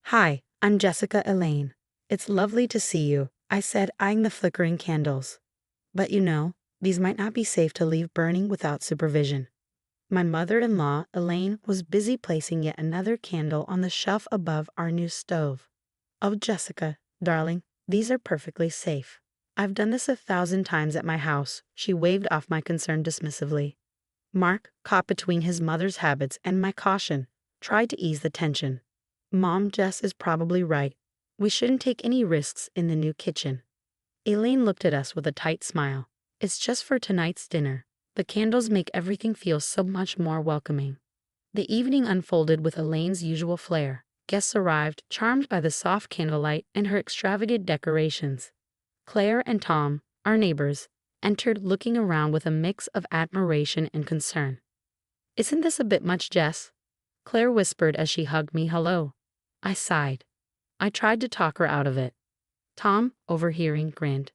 Hi, I'm Jessica Elaine. It's lovely to see you, I said, eyeing the flickering candles. But these might not be safe to leave burning without supervision. My mother-in-law, Elaine, was busy placing yet another candle on the shelf above our new stove. Oh, Jessica, darling, these are perfectly safe. I've done this 1,000 times at my house, she waved off my concern dismissively. Mark, caught between his mother's habits and my caution, tried to ease the tension. Mom, Jess is probably right. We shouldn't take any risks in the new kitchen. Elaine looked at us with a tight smile. It's just for tonight's dinner. The candles make everything feel so much more welcoming. The evening unfolded with Elaine's usual flair. Guests arrived, charmed by the soft candlelight and her extravagant decorations. Claire and Tom, our neighbors, entered looking around with a mix of admiration and concern. "Isn't this a bit much, Jess?" Claire whispered as she hugged me hello. I sighed. I tried to talk her out of it. Tom, overhearing, grinned.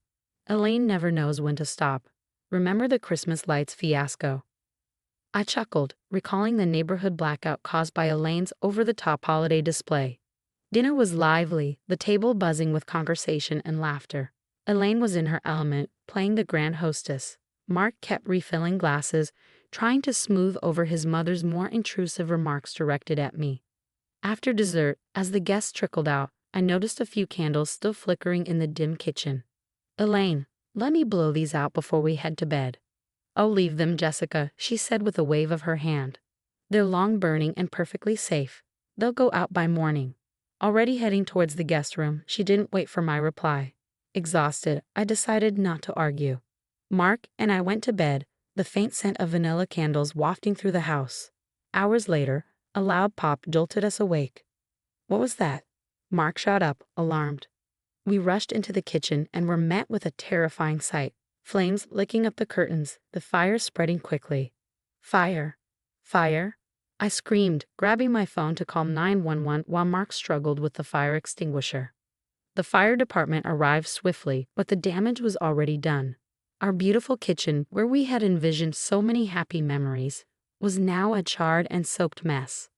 Elaine never knows when to stop. Remember the Christmas lights fiasco? I chuckled, recalling the neighborhood blackout caused by Elaine's over-the-top holiday display. Dinner was lively, the table buzzing with conversation and laughter. Elaine was in her element, playing the grand hostess. Mark kept refilling glasses, trying to smooth over his mother's more intrusive remarks directed at me. After dessert, as the guests trickled out, I noticed a few candles still flickering in the dim kitchen. "Elaine, let me blow these out before we head to bed." "Oh, leave them, Jessica," she said with a wave of her hand. "They're long burning and perfectly safe. They'll go out by morning." Already heading towards the guest room, she didn't wait for my reply. Exhausted, I decided not to argue. Mark and I went to bed, the faint scent of vanilla candles wafting through the house. Hours later, a loud pop jolted us awake. "What was that?" Mark shot up, alarmed. We rushed into the kitchen and were met with a terrifying sight. Flames licking up the curtains, the fire spreading quickly. "Fire! Fire!" I screamed, grabbing my phone to call 911 while Mark struggled with the fire extinguisher. The fire department arrived swiftly, but the damage was already done. Our beautiful kitchen, where we had envisioned so many happy memories, was now a charred and soaked mess.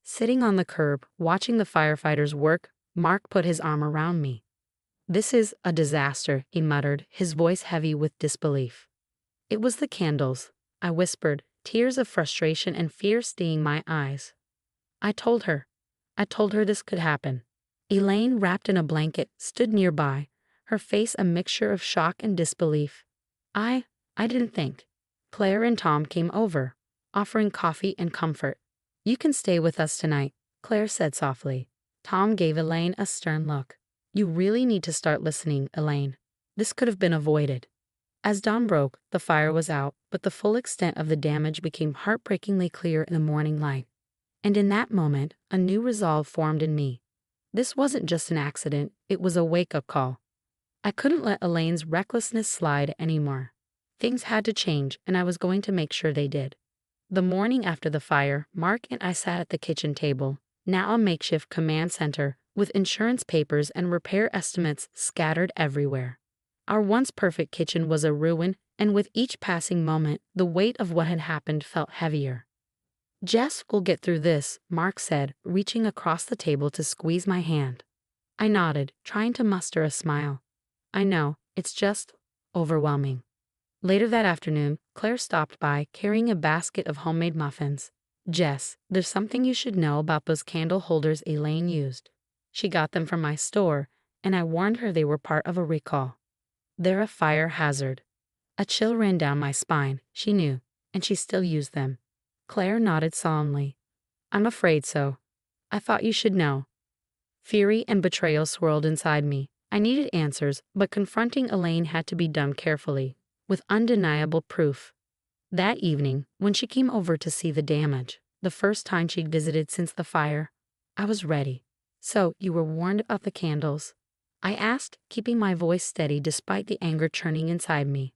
Sitting on the curb, watching the firefighters work, Mark put his arm around me. "This is a disaster," he muttered, his voice heavy with disbelief. "It was the candles," I whispered, tears of frustration and fear staining my eyes. I told her this could happen." Elaine, wrapped in a blanket, stood nearby, her face a mixture of shock and disbelief. I didn't think." Claire and Tom came over, offering coffee and comfort. "You can stay with us tonight," Claire said softly. Tom gave Elaine a stern look. "You really need to start listening, Elaine. This could have been avoided." As dawn broke, the fire was out, but the full extent of the damage became heartbreakingly clear in the morning light. And in that moment, a new resolve formed in me. This wasn't just an accident, it was a wake-up call. I couldn't let Elaine's recklessness slide anymore. Things had to change, and I was going to make sure they did. The morning after the fire, Mark and I sat at the kitchen table, now a makeshift command center, with insurance papers and repair estimates scattered everywhere. Our once perfect kitchen was a ruin, and with each passing moment, the weight of what had happened felt heavier. "Jess will get through this," Mark said, reaching across the table to squeeze my hand. I nodded, trying to muster a smile. "I know, it's just overwhelming." Later that afternoon, Claire stopped by, carrying a basket of homemade muffins. "Jess, there's something you should know about those candle holders Elaine used. She got them from my store, and I warned her they were part of a recall. They're a fire hazard." A chill ran down my spine. She knew, and she still used them. Claire nodded solemnly. "I'm afraid so. I thought you should know." Fury and betrayal swirled inside me. I needed answers, but confronting Elaine had to be done carefully, with undeniable proof. That evening, when she came over to see the damage, the first time she'd visited since the fire, I was ready. "So, you were warned about the candles?" I asked, keeping my voice steady despite the anger churning inside me.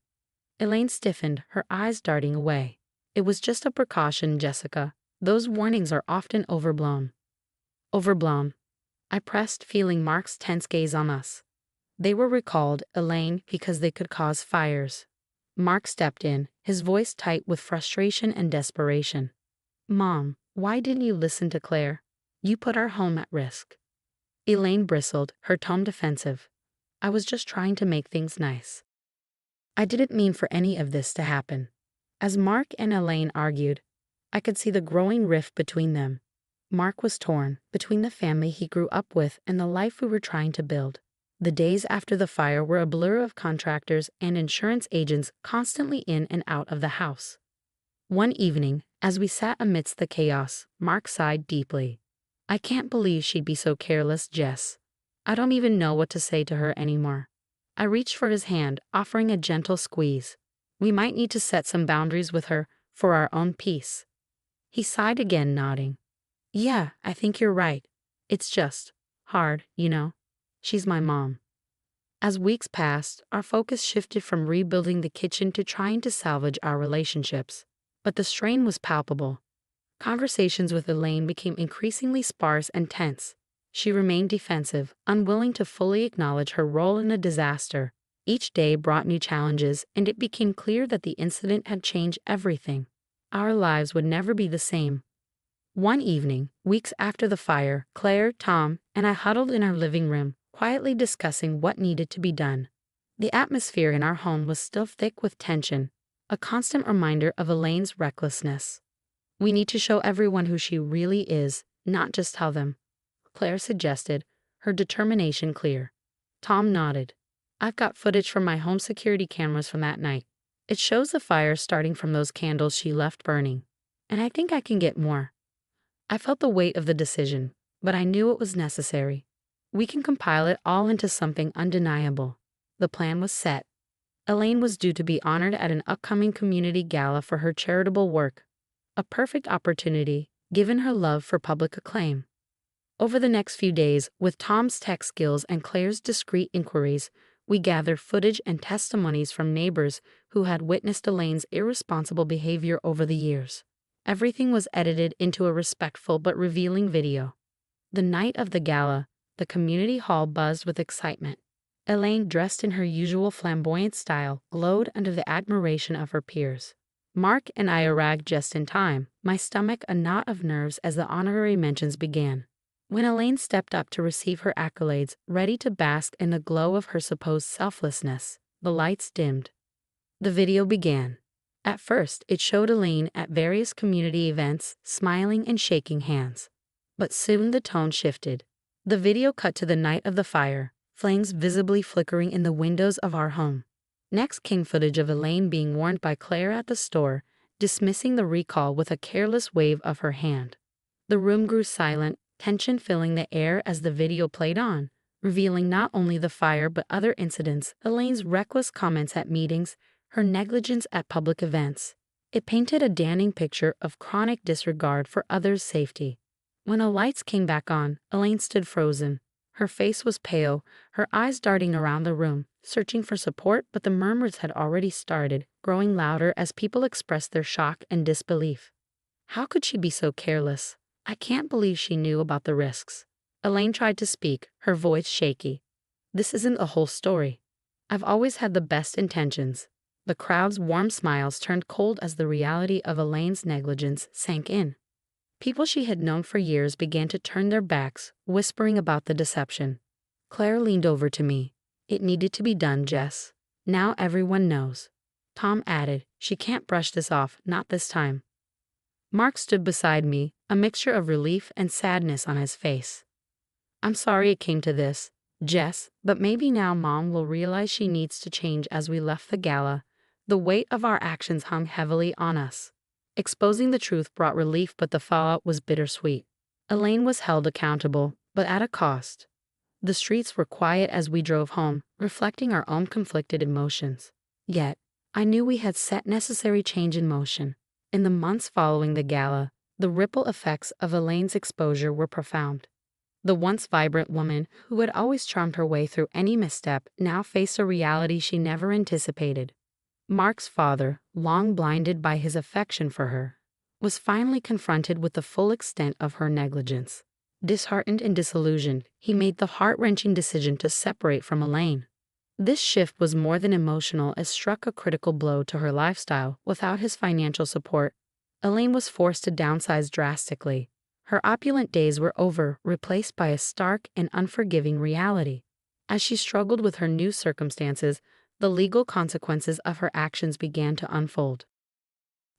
Elaine stiffened, her eyes darting away. "It was just a precaution, Jessica. Those warnings are often overblown." "Overblown?" I pressed, feeling Mark's tense gaze on us. "They were recalled, Elaine, because they could cause fires." Mark stepped in, his voice tight with frustration and desperation. "Mom, why didn't you listen to Claire? You put our home at risk." Elaine bristled, her tone defensive. I was just trying to make things nice. I didn't mean for any of this to happen. As Mark and Elaine argued, I could see the growing rift between them. Mark was torn between the family he grew up with and the life we were trying to build. The days after the fire were a blur of contractors and insurance agents constantly in and out of the house. One evening, as we sat amidst the chaos, Mark sighed deeply. I can't believe she'd be so careless, Jess. I don't even know what to say to her anymore. I reached for his hand, offering a gentle squeeze. We might need to set some boundaries with her for our own peace. He sighed again, nodding. Yeah, I think you're right. It's just hard, you know. She's my mom. As weeks passed, our focus shifted from rebuilding the kitchen to trying to salvage our relationships. But the strain was palpable. Conversations with Elaine became increasingly sparse and tense. She remained defensive, unwilling to fully acknowledge her role in the disaster. Each day brought new challenges, and it became clear that the incident had changed everything. Our lives would never be the same. One evening, weeks after the fire, Claire, Tom, and I huddled in our living room, quietly discussing what needed to be done. The atmosphere in our home was still thick with tension, a constant reminder of Elaine's recklessness. We need to show everyone who she really is, not just tell them, Claire suggested, her determination clear. Tom nodded. I've got footage from my home security cameras from that night. It shows the fire starting from those candles she left burning. And I think I can get more. I felt the weight of the decision, but I knew it was necessary. We can compile it all into something undeniable. The plan was set. Elaine was due to be honored at an upcoming community gala for her charitable work. A perfect opportunity, given her love for public acclaim. Over the next few days, with Tom's tech skills and Claire's discreet inquiries, we gathered footage and testimonies from neighbors who had witnessed Elaine's irresponsible behavior over the years. Everything was edited into a respectful but revealing video. The night of the gala, the community hall buzzed with excitement. Elaine, dressed in her usual flamboyant style, glowed under the admiration of her peers. Mark and I arrived just in time, my stomach a knot of nerves as the honorary mentions began. When Elaine stepped up to receive her accolades, ready to bask in the glow of her supposed selflessness, the lights dimmed. The video began. At first, it showed Elaine at various community events, smiling and shaking hands. But soon the tone shifted. The video cut to the night of the fire, flames visibly flickering in the windows of our home. Next came footage of Elaine being warned by Claire at the store, dismissing the recall with a careless wave of her hand. The room grew silent, tension filling the air as the video played on, revealing not only the fire but other incidents, Elaine's reckless comments at meetings, her negligence at public events. It painted a damning picture of chronic disregard for others' safety. When the lights came back on, Elaine stood frozen. Her face was pale, her eyes darting around the room, searching for support, but the murmurs had already started, growing louder as people expressed their shock and disbelief. How could she be so careless? I can't believe she knew about the risks. Elaine tried to speak, her voice shaky. This isn't the whole story. I've always had the best intentions. The crowd's warm smiles turned cold as the reality of Elaine's negligence sank in. People she had known for years began to turn their backs, whispering about the deception. Claire leaned over to me. It needed to be done, Jess. Now everyone knows. Tom added, she can't brush this off, not this time. Mark stood beside me, a mixture of relief and sadness on his face. I'm sorry it came to this, Jess, but maybe now Mom will realize she needs to change. As we left the gala, the weight of our actions hung heavily on us. Exposing the truth brought relief, but the fallout was bittersweet. Elaine was held accountable, but at a cost. The streets were quiet as we drove home, reflecting our own conflicted emotions. Yet, I knew we had set necessary change in motion. In the months following the gala, the ripple effects of Elaine's exposure were profound. The once vibrant woman, who had always charmed her way through any misstep, now faced a reality she never anticipated. Mark's father, long blinded by his affection for her, was finally confronted with the full extent of her negligence. Disheartened and disillusioned, he made the heart-wrenching decision to separate from Elaine. This shift was more than emotional, as struck a critical blow to her lifestyle. Without his financial support, Elaine was forced to downsize drastically. Her opulent days were over, replaced by a stark and unforgiving reality. As she struggled with her new circumstances, the legal consequences of her actions began to unfold.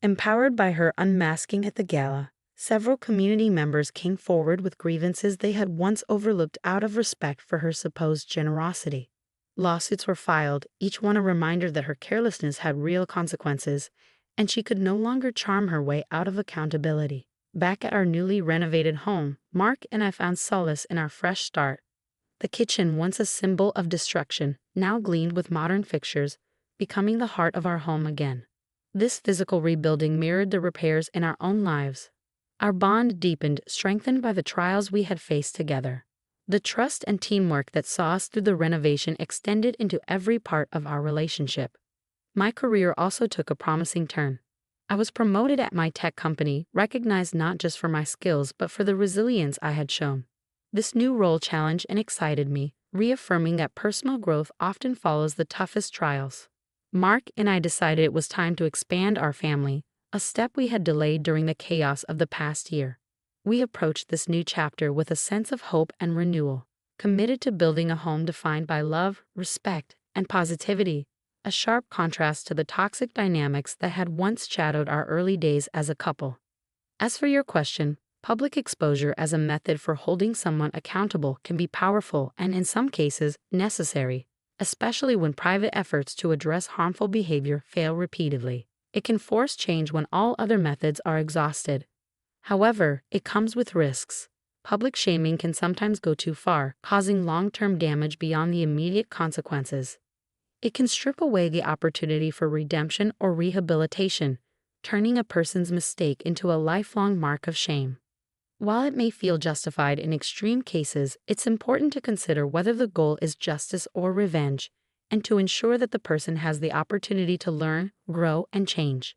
Empowered by her unmasking at the gala, several community members came forward with grievances they had once overlooked out of respect for her supposed generosity. Lawsuits were filed, each one a reminder that her carelessness had real consequences, and she could no longer charm her way out of accountability. Back at our newly renovated home, Mark and I found solace in our fresh start. The kitchen, once a symbol of destruction, now gleamed with modern fixtures, becoming the heart of our home again. This physical rebuilding mirrored the repairs in our own lives. Our bond deepened, strengthened by the trials we had faced together. The trust and teamwork that saw us through the renovation extended into every part of our relationship. My career also took a promising turn. I was promoted at my tech company, recognized not just for my skills but for the resilience I had shown. This new role challenged and excited me, reaffirming that personal growth often follows the toughest trials. Mark and I decided it was time to expand our family, a step we had delayed during the chaos of the past year. We approached this new chapter with a sense of hope and renewal, committed to building a home defined by love, respect, and positivity, a sharp contrast to the toxic dynamics that had once shadowed our early days as a couple. As for your question, public exposure as a method for holding someone accountable can be powerful and, in some cases, necessary, especially when private efforts to address harmful behavior fail repeatedly. It can force change when all other methods are exhausted. However, it comes with risks. Public shaming can sometimes go too far, causing long-term damage beyond the immediate consequences. It can strip away the opportunity for redemption or rehabilitation, turning a person's mistake into a lifelong mark of shame. While it may feel justified in extreme cases, it's important to consider whether the goal is justice or revenge, and to ensure that the person has the opportunity to learn, grow, and change.